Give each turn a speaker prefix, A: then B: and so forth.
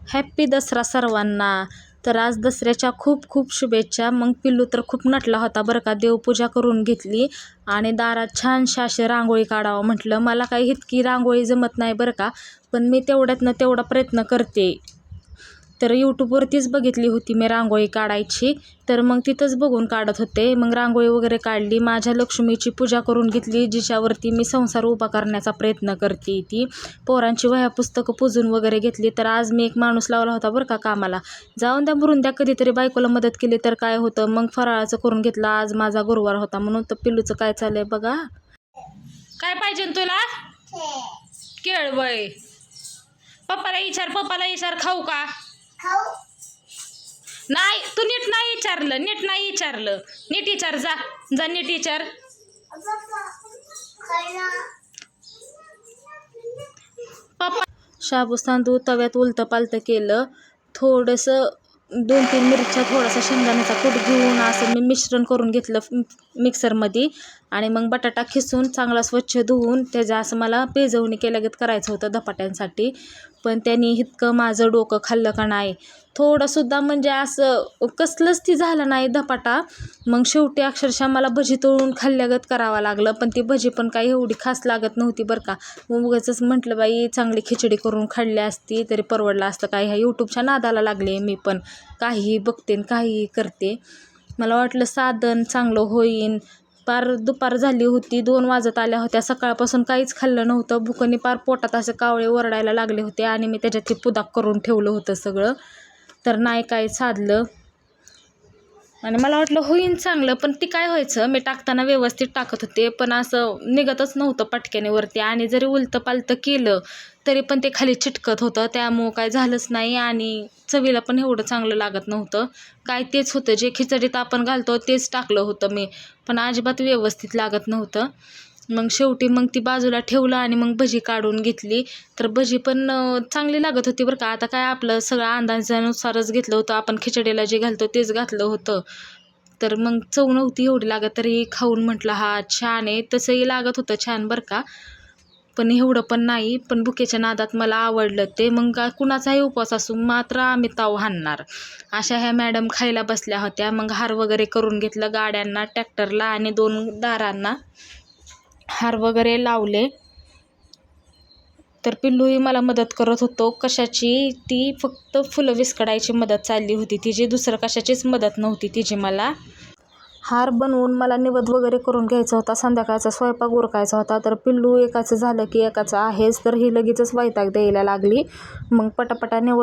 A: Happy Dussehra सर्वांना. तर आज दसऱ्याच्या खूप खूप शुभेच्छा. मग पिल्लू तर खूप नटला होता बरं का. देवपूजा करून घेतली आणि दारात छानशी अशी रांगोळी काढावं म्हटलं. मला काही इतकी रांगोळी जमत नाही बरं का, पण मी तेवढ्यातनं तेवढा प्रयत्न करते. तर यूट्यूबवरतीच बघितली होती मी रांगोळी काढायची, तर मग तिथंच बघून काढत होते. मग रांगोळी वगैरे काढली, माझ्या लक्ष्मीची पूजा करून घेतली, जिच्यावरती मी संसार उभा करण्याचा प्रयत्न करते. ती पोरांची वह्या पुस्तकं पुजून वगैरे घेतली. तर आज मी एक माणूस लावला होता बरं का कामाला. जाऊन द्या भरून द्या, कधीतरी बायकोला मदत केली तर काय होतं. मग फराळाचं करून घेतलं, आज माझा गुरुवार होता म्हणून. तर पिल्लूचं काय चाललंय बघा. काय पाहिजे तुला? केळ वय. पप्पाला विचार खाऊ का? नाही, तू नीट नाही विचारलं, नीट विचार. जा नीट विचार. पप्पा शाबूस तांदूळ तव्यात उलतं पालतं केलं, थोडंसं 2-3 मिरच्या, थोडासा शेंगदाण्याचा कूट घेऊन असं मी मिश्रण करून घेतलं मिक्सरमध्ये. आणि मग बटाटा खिसून चांगला स्वच्छ धुवून त्याचं असं मला पेजवणी केल्यागत करायचं होतं धपाट्यांसाठी. पण त्यांनी इतकं माझं डोकं खाल्लं का नाही, थोडंसुद्धा म्हणजे असं कसलंच ती झालं नाही धपाटा. मग शेवटी अक्षरशः मला भजी तळून खाल्ल्यागत करावं लागलं. पण ती भजी पण काही एवढी खास लागत नव्हती बरं का. मग उगाचच म्हटलं बाई चांगली खिचडी करून खाल्ली असती तरी परवडलं असतं. काय ह्या यूट्यूबच्या नादाला लागले मी पण, काहीही बघते आणि काहीही करते. मला वाटलं साधन चांगलं होईन. पार दुपार झाली होती, 2 वाजत आल्या होत्या. सकाळपासून काहीच खाल्लं नव्हतं. भुकाने पार पोटात असे कावळे ओरडायला लागले होते आणि मी त्याच्यात ते पुदाक करून ठेवलं होतं सगळं. तर नाही काय साधलं आणि मला वाटलं होईन चांगलं. पण ती काय व्हायचं, मी टाकताना व्यवस्थित टाकत होते पण असं निघतच नव्हतं पटक्याने वरती. आणि जरी उलतं पालतं केलं तरी पण ते खाली चिटकत होतं. त्यामुळं काय झालंच नाही आणि चवीला पण एवढं चांगलं लागत नव्हतं. काय तेच होतं जे खिचडीत आपण घालतो तेच टाकलं होतं मी, पण अजिबात व्यवस्थित लागत नव्हतं. मग शेवटी मग ती बाजूला ठेवलं आणि मग भजी काढून घेतली. तर भजी पण चांगली लागत होती बरं का. आता काय आपलं सगळं अंदाजानुसारच घेतलं होतं, आपण खिचडीला जे घालतो तेच घातलं होतं. तर मग चव नव्हती एवढी लागत, तरी खाऊन म्हटलं हा छान आहे. तसंही लागत होतं छान बरं का, पण एवढं पण नाही. पण भुकेच्या नादात मला आवडलं ते. मग कुणाचाही उपवास असू मात्र आम्ही ताव हाणणार, अशा ह्या मॅडम खायला बसल्या होत्या. मग हार वगैरे करून घेतलं गाड्यांना, ट्रॅक्टरला आणि 2 दारांना हार वगैरे लावले. तर पिल्लूही मला मदत करत होतो. कशाची, ती फक्त फुलं विस्कडायची मदत चालली होती तिची, दुसरं कशाचीच मदत नव्हती तिची मला. हार बनवून मला निवद वगैरे करून घ्यायचा होता, संध्याकाळचा स्वयंपाक उरकायचा होता. तर पिल्लू एकाचं झालं की एकाचं आहेच, तर ही लगेचच वैताग द्यायला लागली. मग पटापटा निवड